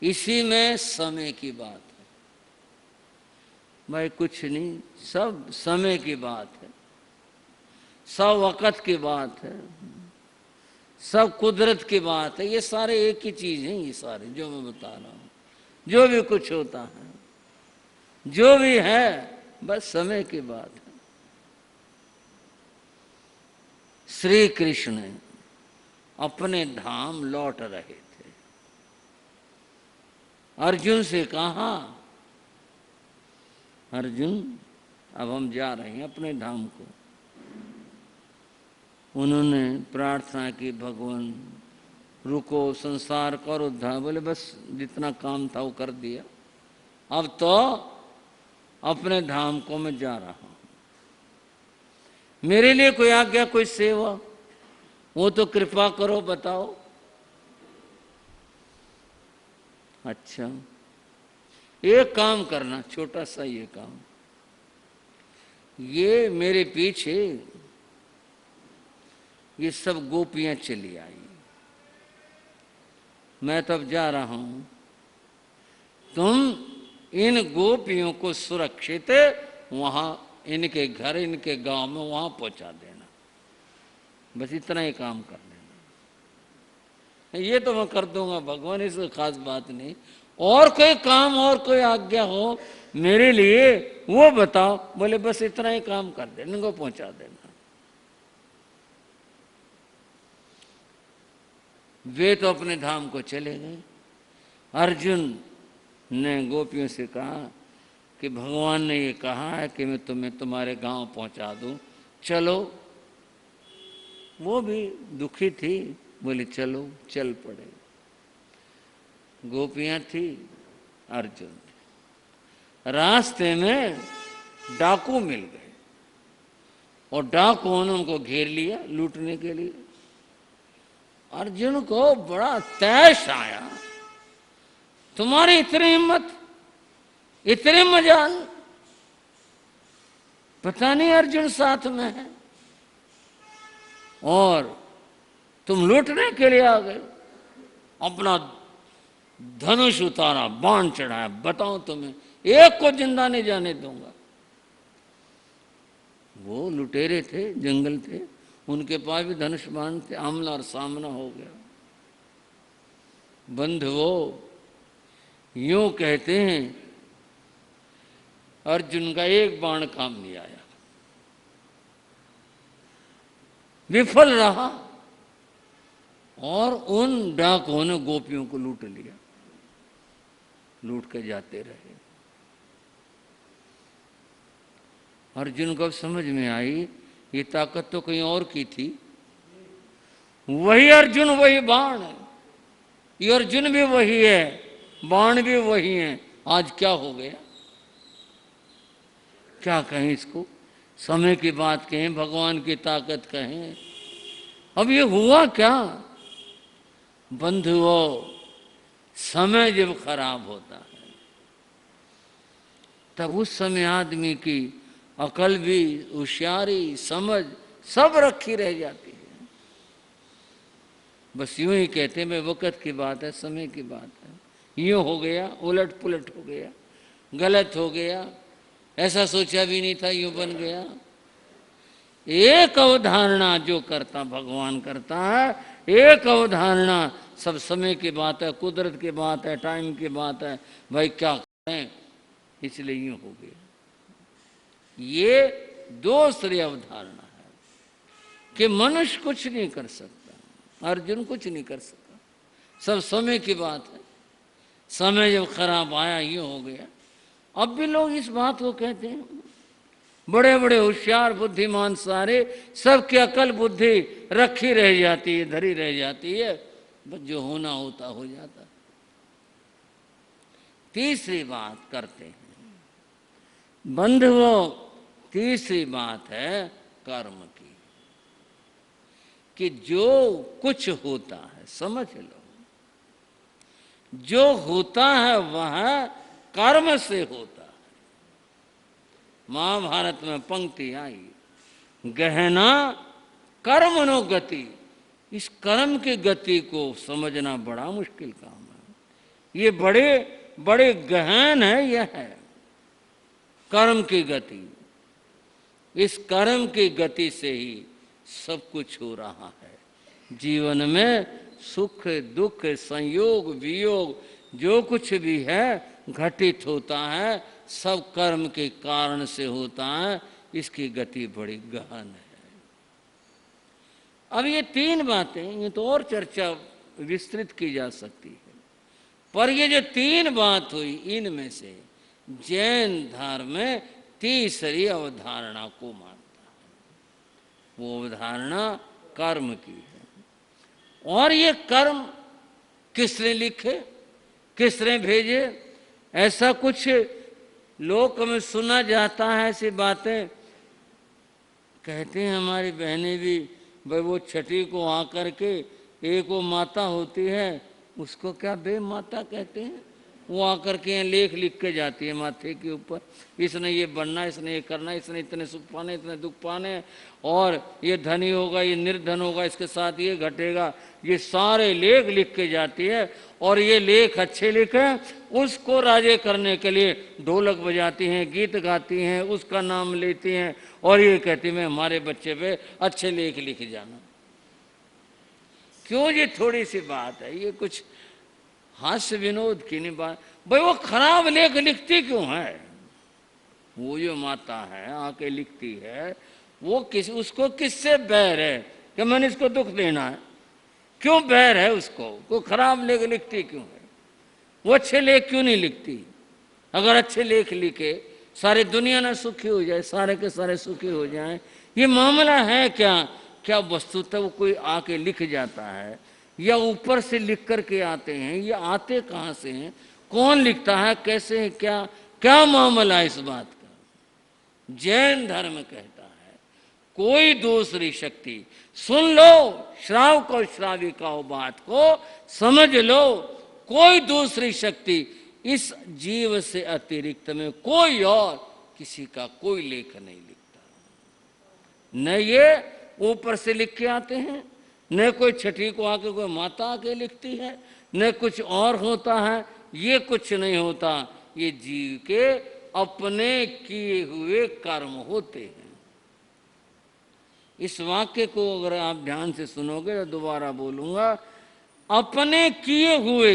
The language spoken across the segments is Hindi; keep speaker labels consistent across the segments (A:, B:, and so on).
A: इसी में समय की बात है भाई, कुछ नहीं, सब समय की बात है, सब वक़्त की बात है, सब कुदरत की बात है। ये सारे एक ही चीज हैं, ये सारे जो मैं बता रहा हूं, जो भी कुछ होता है, जो भी है, बस समय की बात है। श्री कृष्ण अपने धाम लौट रहे थे। अर्जुन से कहा, अर्जुन अब हम जा रहे हैं अपने धाम को। उन्होंने प्रार्थना की, भगवान रुको, संसार का उद्धार। बोले बस जितना काम था वो कर दिया, अब तो अपने धाम को मैं जा रहा हूं। मेरे लिए कोई आज्ञा, कोई सेवा, वो तो कृपा करो, बताओ। अच्छा, एक काम करना, छोटा सा ये काम, ये मेरे पीछे ये सब गोपियां चली आई, मैं तब जा रहा हूं, तुम इन गोपियों को सुरक्षित वहां इनके घर, इनके गांव में वहां पहुंचा देना। बस इतना ही काम कर देना। ये तो मैं कर दूंगा भगवान, इसको खास बात नहीं। और कोई काम और कोई आज्ञा हो मेरे लिए वो बताओ। बोले बस इतना ही काम कर देना, इनको पहुंचा देना। वे तो अपने धाम को चले गए। अर्जुन ने गोपियों से कहा कि भगवान ने ये कहा है कि मैं तुम्हें तुम्हारे गांव पहुंचा दूं, चलो। वो भी दुखी थी, बोले चलो, चल पड़े। गोपियां थी, अर्जुन थे। रास्ते में डाकू मिल गए और डाकुओं ने उनको घेर लिया लूटने के लिए। अर्जुन को बड़ा तैश आया, तुम्हारी इतनी हिम्मत, इतने मजाल, पता नहीं अर्जुन साथ में है और तुम लूटने के लिए आ गए। अपना धनुष उतारा, बाण चढ़ाया, बताओ तुम्हें एक को जिंदा नहीं जाने दूंगा। वो लुटेरे थे, जंगल थे, उनके पास भी धनुष बाण थे। आमना और सामना हो गया। बंधुओं, यूं कहते हैं अर्जुन का एक बाण काम नहीं आया, विफल रहा और उन डाकुओं ने गोपियों को लूट लिया। लूट के जाते रहे। अर्जुन को अब समझ में आई ये ताकत तो कहीं और की थी। वही अर्जुन, वही बाण है, ये अर्जुन भी वही है, बाण भी वही है। आज क्या हो गया, क्या कहें इसको, समय की बात कहें, भगवान की ताकत कहें। अब ये हुआ क्या बंधुओं, समय जब खराब होता है तब उस समय आदमी की अकल भी, होशियारी, समझ सब रखी रह जाती है। बस यूं ही कहते हैं, वक़्त की बात है, समय की बात है। यूं हो गया, उलट पुलट हो गया, गलत हो गया, ऐसा सोचा भी नहीं था, यूं बन गया। एक अवधारणा जो करता भगवान करता है, एक अवधारणा, सब समय की बात है, कुदरत की बात है, टाइम की बात है। भाई क्या करें, इसलिए यूं हो गया। ये दूसरी अवधारणा है कि मनुष्य कुछ नहीं कर सकता, अर्जुन कुछ नहीं कर सका, सब समय की बात है। समय जब खराब आया यूं हो गया। अब भी लोग इस बात को कहते हैं, बड़े बड़े होशियार बुद्धिमान सारे, सबकी अकल बुद्धि रखी रह जाती है, धरी रह जाती है, बस जो होना होता हो जाता। तीसरी बात करते हैं बंधुओं, तीसरी बात है कर्म की, कि जो कुछ होता है, समझ लो, जो होता है वह कर्म से होता है। महाभारत में पंक्ति आई, गहना कर्मणो गति। इस कर्म की गति को समझना बड़ा मुश्किल काम है। ये बड़े बड़े गहन है। यह है कर्म की गति। इस कर्म की गति से ही सब कुछ हो रहा है। जीवन में सुख दुख संयोग वियोग जो कुछ भी है घटित होता है, सब कर्म के कारण से होता है। इसकी गति बड़ी गहन है। अब ये तीन बातें, ये तो और चर्चा विस्तृत की जा सकती है, पर ये जो तीन बात हुई, इनमें से जैन धर्म में तीसरी अवधारणा को मानता है। वो अवधारणा कर्म की है। और ये कर्म किसने लिखे, किसने भेजे? ऐसा कुछ लोक में सुना जाता है, ऐसी बातें कहते हैं हमारी बहनें भी, भाई वो छठी को आकर के, एक वो माता होती है, उसको क्या बे माता कहते हैं, वो आकर के यहाँ लेख लिख के जाती है माथे के ऊपर, इसने ये बनना, इसने ये करना, इसने इतने सुख पाने, इतने दुख पाने, और ये धनी होगा, ये निर्धन होगा, इसके साथ ये घटेगा। ये सारे लेख लिख के जाती है। और ये लेख अच्छे लिखे, उसको राजे करने के लिए ढोलक बजाती हैं, गीत गाती हैं, उसका नाम लेती हैं, और ये कहती मैं हमारे बच्चे पे अच्छे लेख लिख जाना। क्यों? ये थोड़ी सी बात है, ये कुछ हास्य विनोद की नहीं बात। भाई वो खराब लेख लिखती क्यों है? वो जो माता है आके लिखती है, वो उसको किससे बैर है कि मैंने इसको दुख देना है? क्यों बैर है उसको? वो खराब लेख लिखती क्यों है? वो अच्छे लेख क्यों नहीं लिखती? अगर अच्छे लेख लिखे, सारी दुनिया ना सुखी हो जाए, सारे के सारे सुखी हो जाएं। ये मामला है क्या? क्या वस्तुतः वो कोई आके लिख जाता है, या ऊपर से लिख करके आते हैं? ये आते कहाँ से हैं? कौन लिखता है? कैसे है? क्या क्या मामला इस बात का? जैन धर्म कहता है कोई दूसरी शक्ति, सुन लो, श्राव को श्राविकाओ, बात को समझ लो, कोई दूसरी शक्ति इस जीव से अतिरिक्त में कोई और किसी का कोई लेख नहीं लिखता। न ये ऊपर से लिख के आते हैं, न कोई छठी को आके कोई माता आके लिखती है, न कुछ और होता है। ये कुछ नहीं होता, ये जीव के अपने किए हुए कर्म होते हैं। इस वाक्य को अगर आप ध्यान से सुनोगे तो दोबारा बोलूंगा, अपने किए हुए,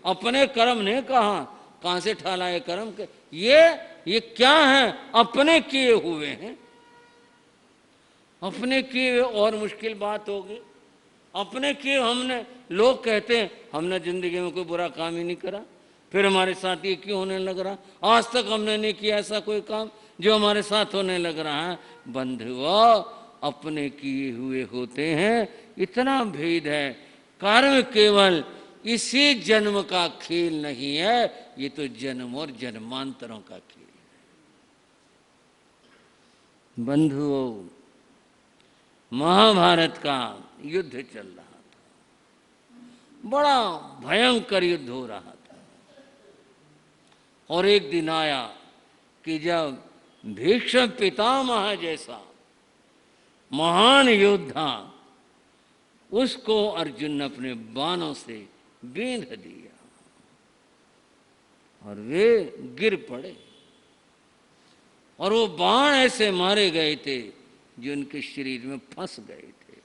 A: अपने कर्म ने कहा, कहां से ठाला है कर्म के? ये क्या है? अपने किए हुए हैं। अपने किए हुए और मुश्किल बात होगी। अपने किए, हमने, लोग कहते हैं हमने जिंदगी में कोई बुरा काम ही नहीं करा, फिर हमारे साथ ये क्यों होने लग रहा? आज तक हमने नहीं किया ऐसा कोई काम जो हमारे साथ होने लग रहा है। बंधुओं, अपने किए हुए होते हैं, इतना भेद है। कर्म केवल इसी जन्म का खेल नहीं है, ये तो जन्म और जन्मांतरों का खेल है। बंधुओं, महाभारत का युद्ध चल रहा था, बड़ा भयंकर युद्ध हो रहा था। और एक दिन आया कि जब भीष्म पितामह जैसा महान योद्धा, उसको अर्जुन ने अपने बाणों से बींध दिया और वे गिर पड़े। और वो बाण ऐसे मारे गए थे जो उनके शरीर में फंस गए थे,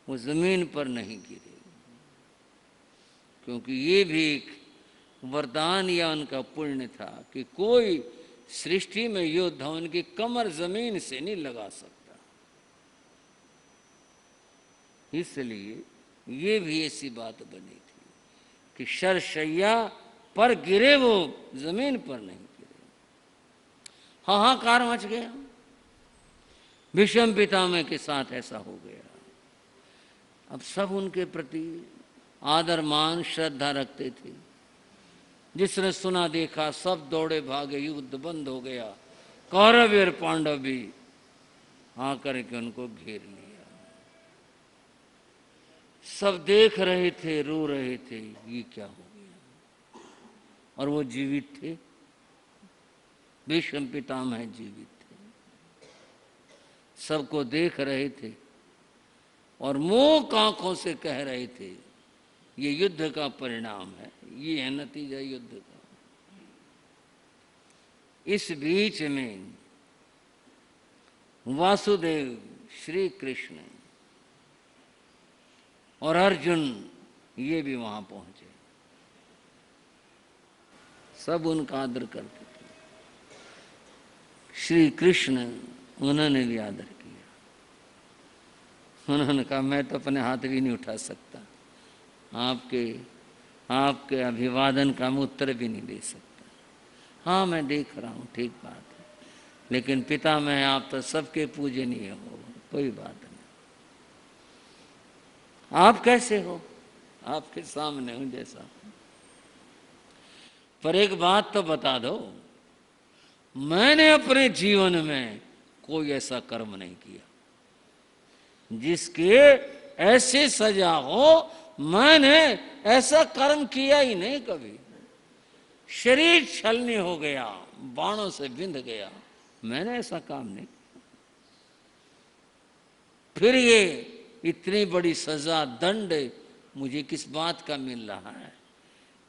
A: वो जमीन पर नहीं गिरे। क्योंकि ये भी एक वरदान या उनका पुण्य था कि कोई सृष्टि में योद्धा उनकी कमर जमीन से नहीं लगा सकता। इसलिए ये भी ऐसी बात बनी थी कि शरशैया पर गिरे, वो जमीन पर नहीं गिरे। हाहाकार मच गया। भीष्म पितामह के साथ ऐसा हो गया। अब सब उनके प्रति आदर मान श्रद्धा रखते थे। जिसने सुना देखा सब दौड़े भागे, युद्ध बंद हो गया। कौरव और पांडव भी आकर के उनको घेर लिया। सब देख रहे थे, रो रहे थे, ये क्या हो गया। और वो जीवित थे, भीष्म पितामह जीवित थे, सबको देख रहे थे और मूक आंखों से कह रहे थे, ये युद्ध का परिणाम है, ये है नतीजा युद्ध का। इस बीच में वासुदेव, श्री कृष्ण और अर्जुन ये भी वहां पहुंचे। सब उनका आदर करते थे। श्री कृष्ण उन्होंने भी आदर किया। उन्होंने कहा मैं तो अपने हाथ भी नहीं उठा सकता, आपके अभिवादन का मैं उत्तर भी नहीं दे सकता। हाँ मैं देख रहा हूँ, ठीक बात है, लेकिन पिता मैं आप तो सबके पूजनीय हो, कोई बात नहीं। आप कैसे हो? आपके सामने हूं जैसा, पर एक बात तो बता दो, मैंने अपने जीवन में कोई ऐसा कर्म नहीं किया जिसके ऐसे सजा हो। मैंने ऐसा कर्म किया ही नहीं कभी। शरीर छलनी हो गया, बाणों से बिंध गया, मैंने ऐसा काम नहीं किया। फिर ये इतनी बड़ी सजा, दंड मुझे किस बात का मिल रहा है?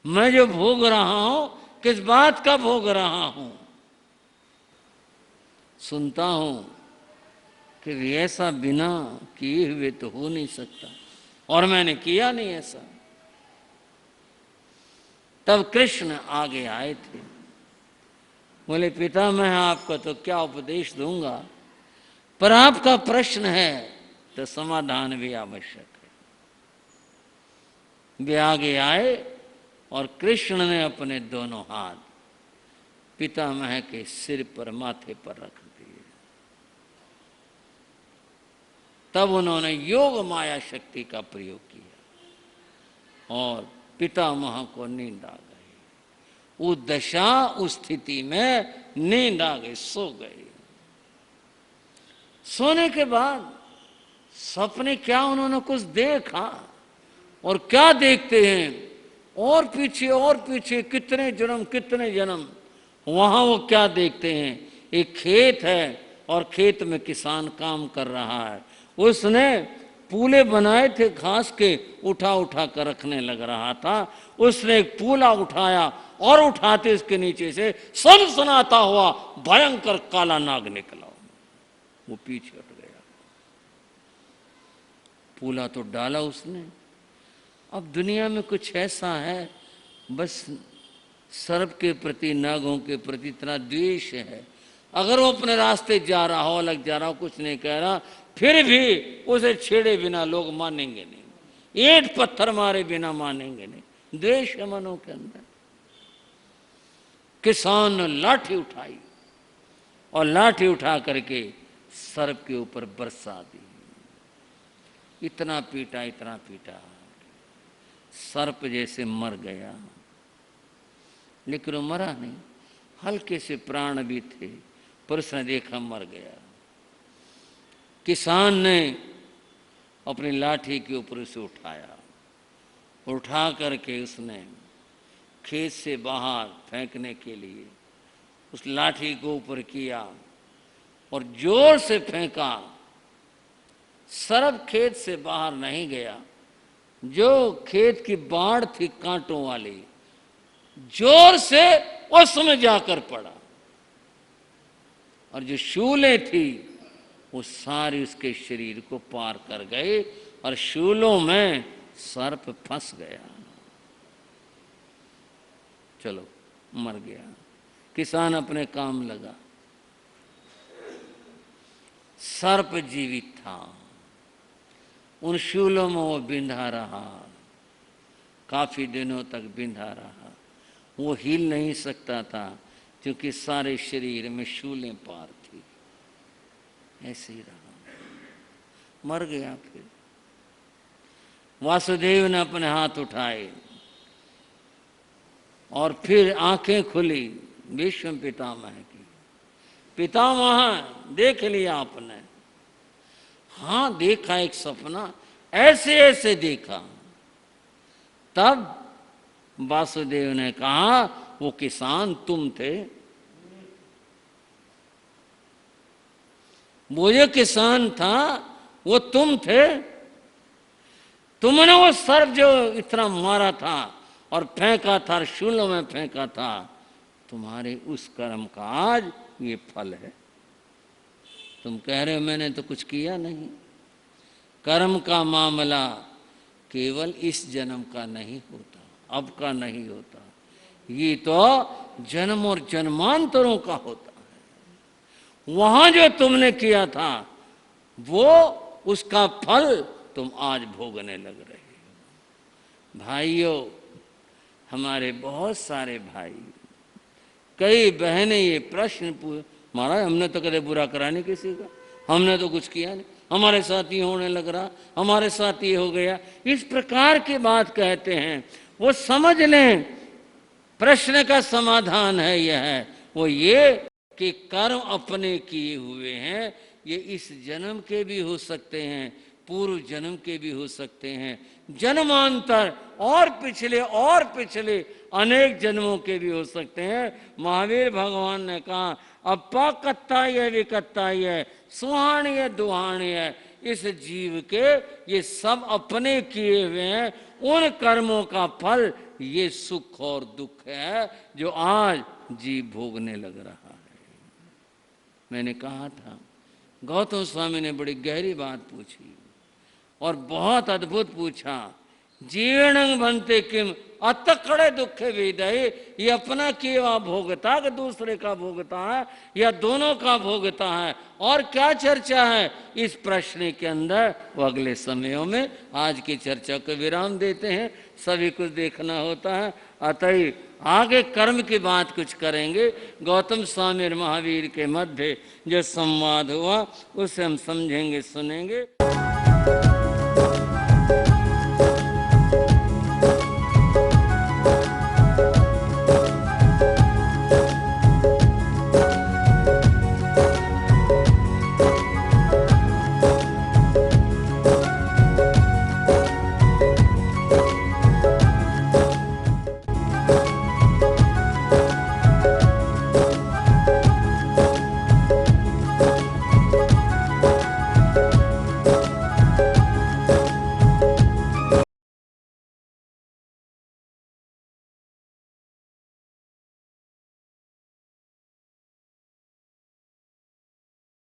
A: मैं जो भोग रहा हूं किस बात का भोग रहा हूं? सुनता हूं कि ऐसा बिना किए हुए तो हो नहीं सकता, और मैंने किया नहीं ऐसा। तब कृष्ण आगे आए थे, बोले पिता मैं आपको तो क्या उपदेश दूंगा, पर आपका प्रश्न है तो समाधान भी आवश्यक है। वे आगे आए और कृष्ण ने अपने दोनों हाथ पितामह के सिर पर, माथे पर रख दिए। तब उन्होंने योग माया शक्ति का प्रयोग किया और पितामह को नींद आ गई। उस दशा, उस स्थिति में नींद आ गई, सो गए। सोने के बाद सपने क्या उन्होंने कुछ देखा, और क्या देखते हैं, और पीछे कितने जन्म वहां वो क्या देखते हैं, एक खेत है और खेत में किसान काम कर रहा है। उसने पूले बनाए थे घास के, उठा कर रखने लग रहा था। उसने एक पूला उठाया और उठाते उसके नीचे से सनसनाता हुआ भयंकर काला नाग निकला। वो पीछे हट गया। पूला तो डाला उसने। अब दुनिया में कुछ ऐसा है, बस सर्प के प्रति, नागों के प्रति इतना द्वेष है। अगर वो अपने रास्ते जा रहा हो, अलग जा रहा हो, कुछ नहीं कह रहा, फिर भी उसे छेड़े बिना लोग मानेंगे नहीं, ईंट पत्थर मारे बिना मानेंगे नहीं। द्वेष है मनों के अंदर। किसान ने लाठी उठाई और लाठी उठा करके सर्प के ऊपर बरसा दी। इतना पीटा, सर्प जैसे मर गया, लेकिन वो मरा नहीं। हल्के से प्राण भी थे, पर उसने देखा मर गया। किसान ने अपनी लाठी के ऊपर उसे उठाया, उठा करके उसने खेत से बाहर फेंकने के लिए उस लाठी को ऊपर किया और जोर से फेंका। सर्प खेत से बाहर नहीं गया। जो खेत की बाढ़ थी कांटों वाली, जोर से उसमें जाकर पड़ा, और जो शूलें थी वो सारी उसके शरीर को पार कर गए और शूलों में सर्प फंस गया। चलो, मर गया। किसान अपने काम लगा। सर्प जीवित था। उन शूलों में वो बिंधा रहा, काफी दिनों तक बिंधा रहा। वो हिल नहीं सकता था क्योंकि सारे शरीर में शूलें पार थी। ऐसे ही रहा, मर गया। फिर वासुदेव ने अपने हाथ उठाए और फिर आंखें खुली भीष्म पितामह की। पितामह, देख लिया आपने? हाँ देखा, एक सपना ऐसे ऐसे देखा। तब वासुदेव ने कहा, वो किसान तुम थे? वो जो किसान था वो तुम थे? तुमने वो सर्प जो इतना मारा था और फेंका था, शूलों में फेंका था, तुम्हारे उस कर्म का आज ये फल है। तुम कह रहे हो मैंने तो कुछ किया नहीं। कर्म का मामला केवल इस जन्म का नहीं होता, अब का नहीं होता, ये तो जन्म और जन्मांतरों का होता है। वहां जो तुमने किया था वो उसका फल तुम आज भोगने लग रहे हो। भाइयों, हमारे बहुत सारे भाई, कई बहनें ये प्रश्न महाराज हमने तो कदे बुरा करा नहीं किसी का, हमने तो कुछ किया नहीं, हमारे साथ ये होने लग रहा, हमारे साथ ये हो गया, इस प्रकार की बात कहते हैं। वो समझ लें प्रश्न का समाधान है यह है, वो ये कि कर्म अपने किए हुए हैं, ये इस जन्म के भी हो सकते हैं, पूर्व जन्म के भी हो सकते हैं, जन्मांतर और पिछले अनेक जन्मों के भी हो सकते हैं। महावीर भगवान ने कहा अप्पा कत्ताय विकत्ताय सुहाणीय दुहाणीय, इस जीव के ये सब अपने किए हुए हैं, उन कर्मों का फल ये सुख और दुख है जो आज जीव भोगने लग रहा है। मैंने कहा था गौतम स्वामी ने बड़ी गहरी बात पूछी और बहुत अद्भुत पूछा, जीवनं बनते किम अतकड़े दुख विदय, ये अपना किया भोगता कि दूसरे का भोगता है या दोनों का भोगता है, और क्या चर्चा है इस प्रश्न के अंदर, वो अगले समयों में आज की चर्चा को विराम देते हैं। सभी कुछ देखना होता है, अतः आगे कर्म की बात कुछ करेंगे। गौतम स्वामी और महावीर के मध्य जो संवाद हुआ उसे हम समझेंगे, सुनेंगे।